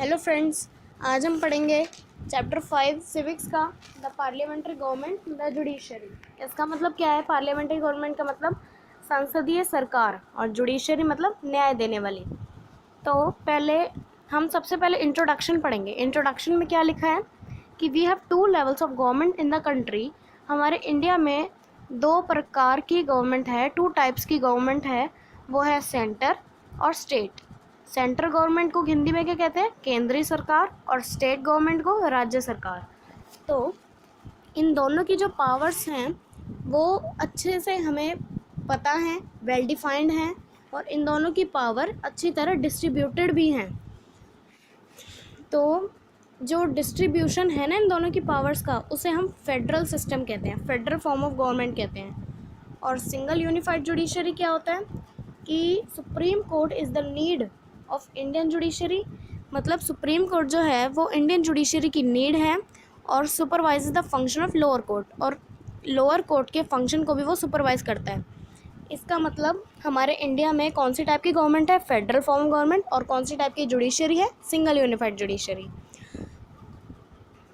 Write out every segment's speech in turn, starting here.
Hello friends, आज हम पढ़ेंगे चैप्टर 5 सिविक्स का the parliamentary government the judiciary. इसका मतलब क्या है? पार्लियामेंट्री गवर्नमेंट का मतलब संसदीय सरकार और जुडिशरी मतलब न्याय देने वाली। तो हम सबसे पहले इंट्रोडक्शन पढ़ेंगे। इंट्रोडक्शन में क्या लिखा है कि we have two levels of government in the country. हमारे इंडिया में दो प्रकार की गवर्नमेंट है, टू टाइप्स की गवर्नमेंट है। वो है सेंटर और स्टेट। सेंट्रल गवर्नमेंट को हिंदी में क्या कहते हैं? केंद्रीय सरकार। और स्टेट गवर्नमेंट को राज्य सरकार। तो इन दोनों की जो पावर्स हैं वो अच्छे से हमें पता है, वेल डिफाइंड हैं, और इन दोनों की पावर अच्छी तरह डिस्ट्रीब्यूटेड भी हैं। तो जो डिस्ट्रीब्यूशन है ना इन दोनों की पावर्स का, उसे हम फेडरल सिस्टम कहते हैं, फेडरल फॉर्म ऑफ गवर्नमेंट कहते हैं। और सिंगल यूनिफाइड जुडिशरी क्या होता है कि supreme court is the need of Indian judiciary. मतलब सुप्रीम कोर्ट जो है वो इंडियन जुडिशरी की नीड है और supervise the function of lower court, और लोअर कोर्ट के फंक्शन को भी वो सुपरवाइज करता है। इसका मतलब हमारे इंडिया में कौन सी टाइप की गवर्नमेंट है? Federal form government. और कौन सी टाइप की जुडिशरी है? Single unified judiciary.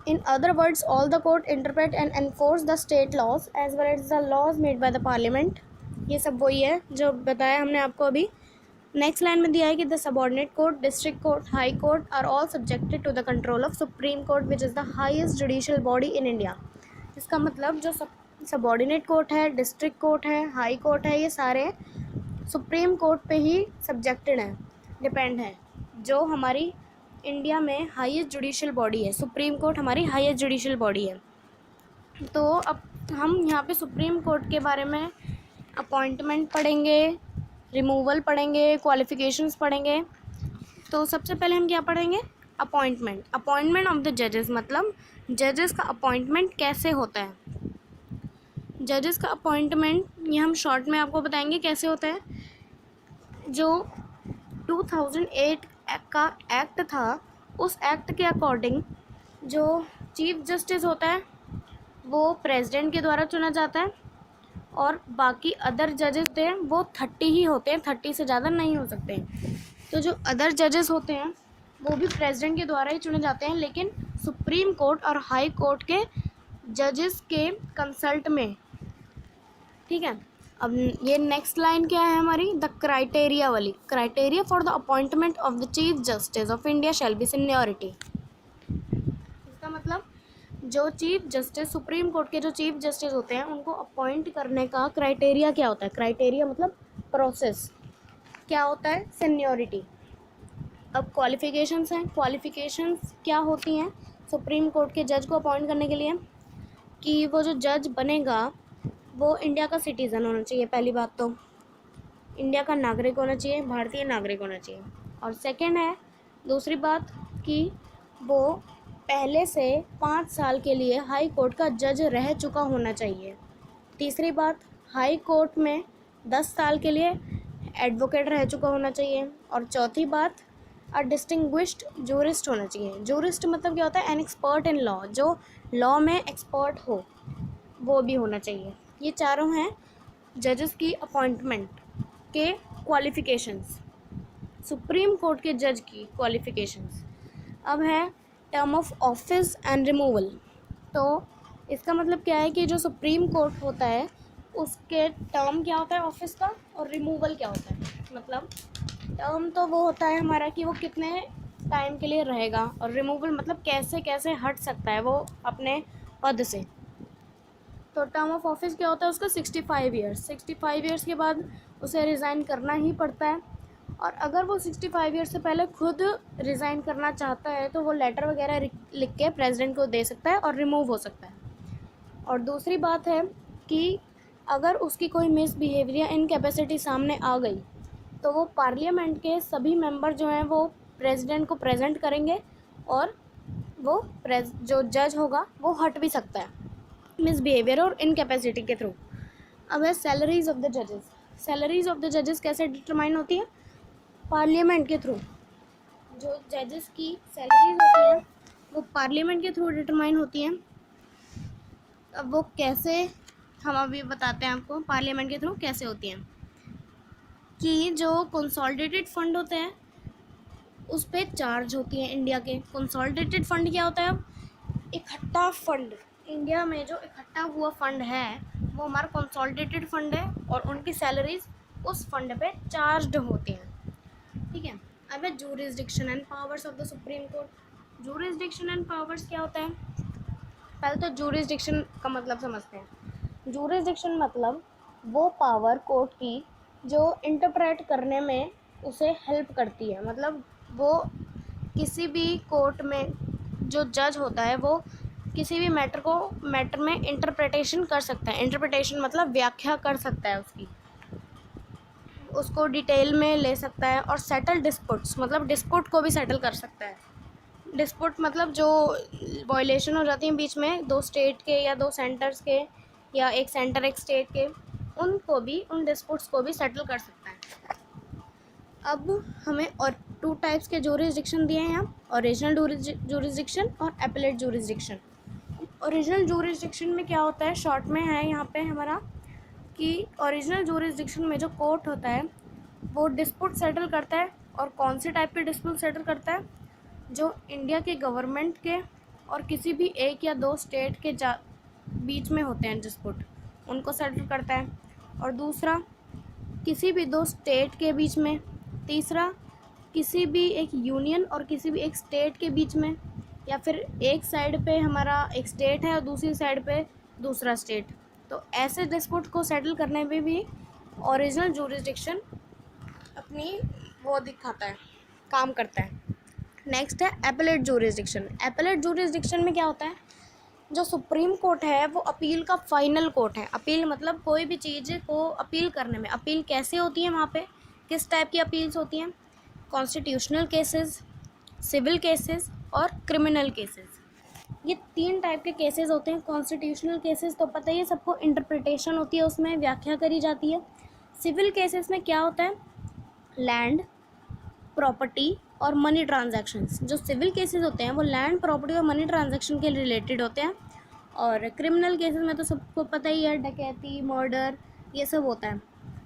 In other words, all the court interpret and enforce the state laws as well as the laws made by the parliament। ये सब वही है जो बताया हमने आपको अभी। नेक्स्ट लाइन में दिया है कि the subordinate court, district court, high court are all subjected to the control of supreme court which is the highest judicial body in India. इसका मतलब जो सबॉर्डिनेट कोर्ट है, डिस्ट्रिक्ट कोर्ट है, हाई कोर्ट है, ये सारे सुप्रीम कोर्ट पे ही subjected हैं, डिपेंड है। जो हमारी इंडिया में हाईएस्ट जुडिशियल बॉडी है, सुप्रीम कोर्ट हमारी हाईएस्ट जुडिशियल बॉडी है। तो अब हम यहाँ पे सुप्रीम कोर्ट के बारे में अपॉइंटमेंट पढ़ेंगे, रिमूवल पढ़ेंगे, क्वालिफिकेशंस पढ़ेंगे। तो सबसे पहले हम क्या पढ़ेंगे? अपॉइंटमेंट। अपॉइंटमेंट ऑफ द जजेस, मतलब जजेस का अपॉइंटमेंट कैसे होता है। जजेस का अपॉइंटमेंट ये हम शॉर्ट में आपको बताएंगे कैसे होता है। जो 2008 का एक्ट था, उस एक्ट के अकॉर्डिंग जो चीफ जस्टिस होता है वो प्रेसिडेंट के द्वारा चुना जाता है, और बाकी अदर जजेस होते हैं वो 30 ही होते हैं, 30 से ज़्यादा नहीं हो सकते। तो जो अदर जजेस होते हैं वो भी प्रेसिडेंट के द्वारा ही चुने जाते हैं, लेकिन सुप्रीम कोर्ट और हाई कोर्ट के जजेस के कंसल्ट में। ठीक है। अब ये नेक्स्ट लाइन क्या है हमारी? द क्राइटेरिया वाली। Criteria for the appointment of the chief justice of India shall be seniority. इसका मतलब जो चीफ जस्टिस, सुप्रीम कोर्ट के जो चीफ जस्टिस होते हैं, उनको अपॉइंट करने का क्राइटेरिया क्या होता है? क्राइटेरिया मतलब प्रोसेस क्या होता है? सीनियरिटी। अब क्वालिफिकेशंस हैं। क्वालिफिकेशंस क्या होती हैं सुप्रीम कोर्ट के जज को अपॉइंट करने के लिए? कि वो जो जज बनेगा वो इंडिया का सिटीज़न होना चाहिए, पहली बात तो इंडिया का नागरिक होना चाहिए, भारतीय नागरिक होना चाहिए। और सेकंड है, दूसरी बात कि वो पहले से 5 साल के लिए हाई कोर्ट का जज रह चुका होना चाहिए। तीसरी बात, हाई कोर्ट में 10 साल के लिए एडवोकेट रह चुका होना चाहिए। और चौथी बात, अ डिस्टिंग्विश्ड जूरिस्ट होना चाहिए। जूरिस्ट मतलब क्या होता है? एन एक्सपर्ट इन लॉ, जो लॉ में एक्सपर्ट हो, वो भी होना चाहिए। ये चारों हैं जजेस की अपॉइंटमेंट के क्वालिफ़िकेशंस, सुप्रीम कोर्ट के जज की क्वालिफ़िकेशंस। अब है term of office and removal. तो इसका मतलब क्या है कि जो सुप्रीम कोर्ट होता है उसके टर्म क्या होता है ऑफिस का, और रिमूवल क्या होता है। मतलब टर्म तो वो होता है हमारा कि वो कितने टाइम के लिए रहेगा, और रिमूवल मतलब कैसे कैसे हट सकता है वो अपने पद से। तो टर्म ऑफ ऑफिस क्या होता है उसका? 65 ईयर्स। 65 ईयर्स के बाद उसे रिज़ाइन करना ही पड़ता है, और अगर वो 65 ईयर्स से पहले खुद रिज़ाइन करना चाहता है तो वो लेटर वगैरह लिख के प्रेसिडेंट को दे सकता है और रिमूव हो सकता है। और दूसरी बात है कि अगर उसकी कोई मिसबिहेवियर या इनकैपेसिटी सामने आ गई तो वो पार्लियामेंट के सभी मेंबर जो हैं वो प्रेसिडेंट को प्रेजेंट करेंगे, और वो जो जज होगा वो हट भी सकता है मिसबिहेवियर और इनकैपेसिटी के थ्रू। अब है सैलरीज ऑफ द जजेस। सैलरीज ऑफ द जजेस कैसे डिटरमाइन होती है? पार्लियामेंट के थ्रू। जो जजेस की सैलरीज होती हैं वो पार्लियामेंट के थ्रू डिटरमाइन होती हैं। अब वो कैसे, हम अभी बताते हैं आपको पार्लियामेंट के थ्रू कैसे होती हैं। कि जो कंसोलिडेटेड फंड होते हैं उस पर चार्ज होती है इंडिया के। कंसोलिडेटेड फंड क्या होता है? अब इकट्ठा फंड, इंडिया में जो इकट्ठा हुआ फंड है वो हमारा कंसोलिडेटेड फंड है और उनकी सैलरीज उस फंड पे चार्ज होती हैं। ठीक है। अब है जूरिसडिक्शन and powers of the supreme court. जूरिसडिक्शन and powers क्या होता है? पहले तो जूरिसडिक्शन का मतलब समझते हैं। जूरिसडिक्शन मतलब वो पावर कोर्ट की जो इंटरप्रेट करने में उसे हेल्प करती है। मतलब वो किसी भी कोर्ट में जो जज होता है वो किसी भी मैटर में इंटरप्रिटेशन कर सकता है। इंटरप्रिटेशन मतलब व्याख्या कर सकता है उसकी, उसको डिटेल में ले सकता है। और सेटल डिस्प्यूट्स मतलब डिस्प्यूट को भी सेटल कर सकता है। डिस्प्यूट मतलब जो वायलेशन हो जाती है बीच में दो स्टेट के या दो सेंटर्स के या एक सेंटर एक स्टेट के, उनको भी, उन डिस्प्यूट्स को भी सेटल कर सकता है। अब हमें और 2 टाइप्स के जूरिसडिक्शन दिए हैं यहाँ, ओरिजिनल जूरिसडिक्शन और एपेलेट जूरिसडिक्शन। ओरिजिनल जूरिसडिक्शन में क्या होता है, शॉर्ट में है यहाँ पे हमारा कि ओरिजिनल जूरिसडिक्शन में जो कोर्ट होता है वो डिस्प्यूट सेटल करता है। और कौन से टाइप के डिस्प्यूट सेटल करता है? जो इंडिया के गवर्नमेंट के और किसी भी एक या दो स्टेट के बीच में होते हैं डिस्प्यूट, उनको सेटल करता है। और दूसरा किसी भी दो स्टेट के बीच में। तीसरा किसी भी एक यूनियन और किसी भी एक स्टेट के बीच में, या फिर एक साइड पे हमारा एक स्टेट है और दूसरी साइड पे दूसरा स्टेट। तो ऐसे डिस्प्यूट को सेटल करने में भी ओरिजिनल जूरिसडिक्शन अपनी वो दिखाता है, काम करता है। नेक्स्ट है एपेलेट जूरिसडिक्शन। एपेलेट जूरिसडिक्शन में क्या होता है, जो सुप्रीम कोर्ट है वो अपील का फाइनल कोर्ट है। अपील मतलब कोई भी चीज़ को अपील करने में, अपील कैसे होती है वहाँ पे, किस टाइप की अपील्स होती हैं? कॉन्स्टिट्यूशनल केसेस, सिविल केसेस और क्रिमिनल केसेस। ये 3 टाइप के केसेस होते हैं। कॉन्स्टिट्यूशनल केसेस तो पता ही है सबको, इंटरप्रिटेशन होती है, उसमें व्याख्या करी जाती है। सिविल केसेस में क्या होता है? लैंड, प्रॉपर्टी और मनी ट्रांजैक्शंस। जो सिविल केसेस होते हैं वो लैंड, प्रॉपर्टी और मनी ट्रांजैक्शन के रिलेटेड होते हैं। और क्रिमिनल केसेस में तो सबको पता ही है, डकैती, मर्डर, ये सब होता है।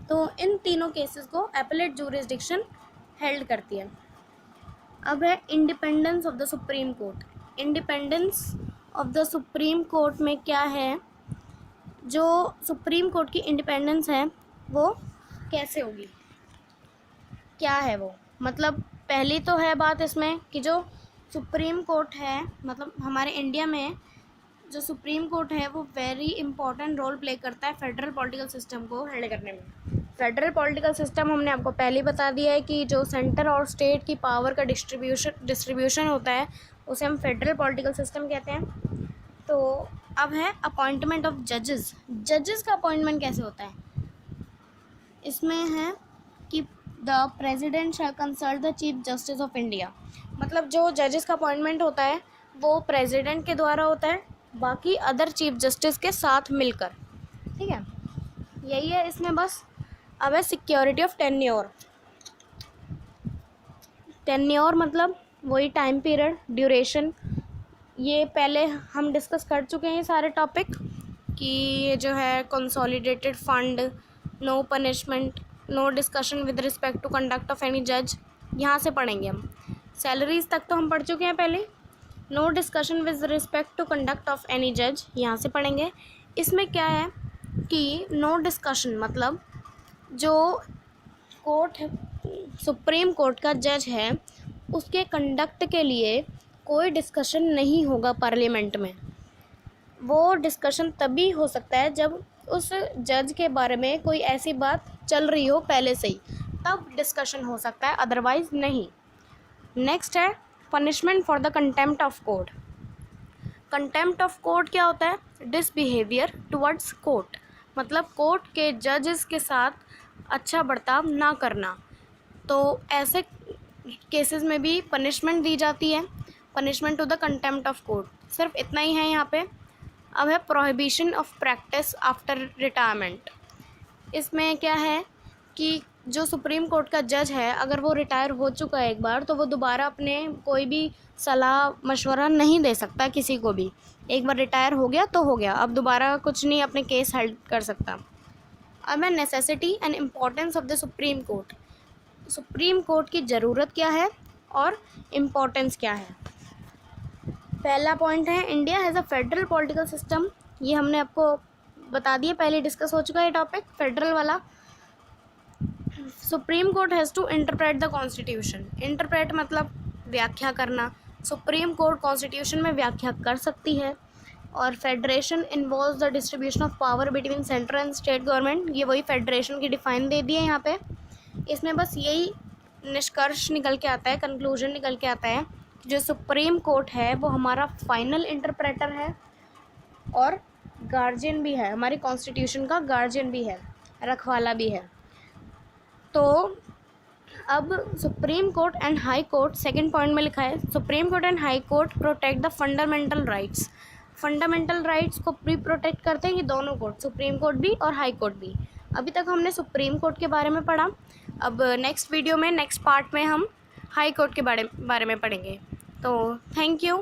तो इन तीनों केसेस को एपेलेट जूरिसडिक्शन हेल्ड करती है। अब है independence of the supreme court. Independence of the supreme court में क्या है, जो सुप्रीम कोर्ट की इंडिपेंडेंस है वो कैसे होगी, क्या है वो? मतलब पहली तो है बात इसमें कि जो सुप्रीम कोर्ट है, मतलब हमारे इंडिया में जो सुप्रीम कोर्ट है वो वेरी इंपॉर्टेंट रोल प्ले करता है फेडरल पॉलिटिकल सिस्टम को हैंडल करने में। फेडरल पॉलिटिकल सिस्टम हमने आपको पहले ही बता दिया है कि जो सेंटर और स्टेट की पावर का डिस्ट्रीब्यूशन होता है उसे हम फेडरल पॉलिटिकल सिस्टम कहते हैं। तो अब है अपॉइंटमेंट ऑफ जजेस। जजेस का अपॉइंटमेंट कैसे होता है? इसमें है कि the president shell consult the chief justice of India. मतलब जो जजेस का अपॉइंटमेंट होता है वो प्रेसिडेंट के द्वारा होता है, बाकी अदर चीफ जस्टिस के साथ मिलकर। ठीक है, यही है इसमें बस। अब है सिक्योरिटी ऑफ टेन्योर। टेन्योर मतलब वही टाइम पीरियड, ड्यूरेशन। ये पहले हम डिस्कस कर चुके हैं ये सारे टॉपिक कि ये जो है consolidated fund, no punishment, no discussion with respect to conduct of any जज, यहाँ से पढ़ेंगे हम। सैलरीज तक तो हम पढ़ चुके हैं पहले। No discussion with respect to conduct of any जज, यहाँ से पढ़ेंगे। इसमें क्या है कि नो डिस्कशन मतलब जो कोर्ट सुप्रीम कोर्ट का जज है उसके कंडक्ट के लिए कोई डिस्कशन नहीं होगा पार्लियामेंट में। वो डिस्कशन तभी हो सकता है जब उस जज के बारे में कोई ऐसी बात चल रही हो पहले से ही, तब डिस्कशन हो सकता है, अदरवाइज नहीं। नेक्स्ट है punishment for the contempt of court. Contempt of court क्या होता है? डिसबिहेवियर टुवर्ड्स कोर्ट, मतलब कोर्ट के जजेस के साथ अच्छा बर्ताव ना करना। तो ऐसे केसेस में भी पनिशमेंट दी जाती है, punishment to the contempt of court. सिर्फ इतना ही है यहाँ पे। अब है prohibition of practice after retirement. इसमें क्या है कि जो सुप्रीम कोर्ट का जज है अगर वो रिटायर हो चुका है एक बार, तो वो दोबारा अपने कोई भी सलाह मशवरा नहीं दे सकता किसी को भी। एक बार रिटायर हो गया तो हो गया, अब दोबारा कुछ नहीं अपने केस हेल्ड कर सकता। अब है necessity and importance of the supreme court. Supreme court की ज़रूरत क्या है और इम्पोर्टेंस क्या है। पहला पॉइंट है India has a federal political system. ये हमने आपको बता दिया, पहले डिस्कस हो चुका है टॉपिक फेडरल वाला। Supreme court has to interpret the constitution. Interpret मतलब व्याख्या करना। सुप्रीम कोर्ट कॉन्स्टिट्यूशन में व्याख्या कर सकती है। और federation involve the distribution of power between central and state government. ये वही फेडरेशन की डिफाइन दे दी है यहाँ पे। इसमें बस यही निष्कर्ष निकल के आता है, कंक्लूजन निकल के आता है, जो सुप्रीम कोर्ट है वो हमारा फाइनल इंटरप्रेटर है और गार्जियन भी है, हमारी कॉन्स्टिट्यूशन का गार्जियन भी है, रखवाला भी है। तो अब supreme court and high court, second point में लिखा है supreme court and high court protect the fundamental rights. Fundamental rights को भी प्रोटेक्ट करते हैं ये दोनों कोर्ट, सुप्रीम कोर्ट भी और हाई कोर्ट भी। अभी तक हमने सुप्रीम कोर्ट के बारे में पढ़ा, अब नेक्स्ट वीडियो में नेक्स्ट पार्ट में हम हाई कोर्ट के बारे में पढ़ेंगे। तो थैंक यू।